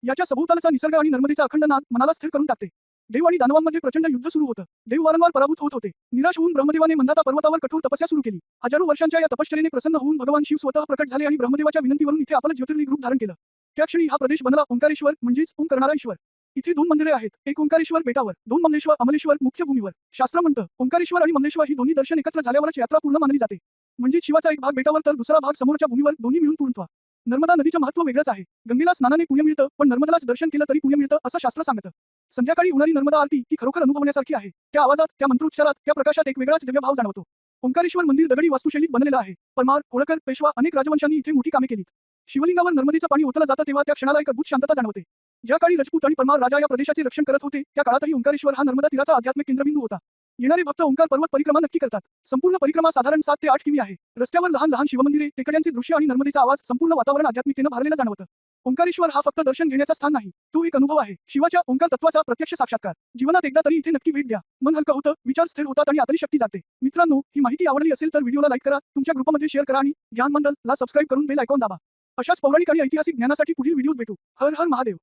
याच्या सभोवतालचा निसर्ग आणि नर्मदेचा अखंड नाद मनाला स्थिर करून टाकते. देव आणि दानवांमध्ये प्रचंड युद्ध सुरू होतं. देव वारंवार पराभूत होत होते. निराश होऊन ब्रह्मदेवाने मंदाता पर्वतावर कठोर तपस्या सुरू केली. हजारो वर्षांच्या या तपश्चर्येने प्रसन्न होऊन भगवान शिव स्वतः प्रकट झाले आणि ब्रह्मदेवाच्या विनंतीवरून इथे आपलं ज्योतिर्लिंग रूप धारण केलं. त्या क्षणी हा प्रदेश बनला ओंकारेश्वर, म्हणजेच ओम करणारा ईश्वर. इथे 2 मंदिरे आहेत, एक ओंकारेश्वर बेटावर, 2 अमलेश्वर मुख्य भूमीवर. शास्त्र म्हणतं ओंकारेश्वर आणि ममलेश्वर ही दोन्ही दर्शन एकत्र झाल्यावरच यात्रा पूर्ण मानली जाते. म्हणजे शिवाचा एक भाग बेटावर तर दुसरा भाग समोरच्या भूमीवर, दोन्ही मिळून पूर्णत्व. नर्मदा नदीचं महत्त्व वेगळंच आहे. गंगेला स्नानाने पुण्य मिळतं, पण नर्मदालाच दर्शन केलं तरी पुण्य मिळतं असं शास्त्र सांगतं. संध्याकाळी होणारी नर्मदा आरती ती खरोखर अनुभवण्यासारखी आहे. त्या आवाजात, त्या मंत्रोच्चारात, त्या प्रकाशात एक वेगळाच दिव्य भाव जाणवतो. ओंकारेश्वर मंदिर दगडी वास्तुशैलीत बनलेलं आहे. परमार, होळकर, पेशवा अनेक राजवंशांनी इथे मोठी कामे केलीत. शिवलिंगावर नर्मदेचं पाणी ओतलं जातं तेव्हा त्या क्षणाला एक अद्भुत शांतता जाणवते. ज्या काळी राजपूत आणि परमार राजा या प्रदेशाचे रक्षण करत होते, त्या काळातही ओंकारेश्वर हा नर्मदा तीराचा आध्यात्मिक केंद्रबिंदू होता. येणारे भक्त ओंकार पर्वत परिक्रमा नक्की करतात. संपूर्ण परिक्रमा साधारण 7 ते 8 किमी आहे. रस्त्यावर लहान लहान शिवमंदिरे, टेकड्यांचे दृश्य आणि नर्मदेचा आवाज, संपूर्ण वातावरण आध्यात्मिकतेनं भरलेलं जाणवतं. ओंकारेश्वर हा फक्त दर्शन घेण्याचं स्थान नाही, तो एक अनुभव आहे. शिवाच्या ओंकार तत्वाचा प्रत्यक्ष साक्षात्कार. जीवनात एकदा तरी इथे नक्की भेट द्या. मन हलकं होतं, विचार स्थिर होतात आणि आतली शक्ती जागते. मित्रांनो, ही माहिती आवडली असेल तर व्हिडिओला लाईक करा, तुमच्या ग्रुपमध्ये शेअर करा आणि ज्ञान मंडल ला सबस्क्राईब करून बेल आयकॉन दाबा. अशाच पौराणिक आणि ऐतिहासिक ज्ञानासाठी पुढील व्हिडिओत भेटू. हर हर महादेव.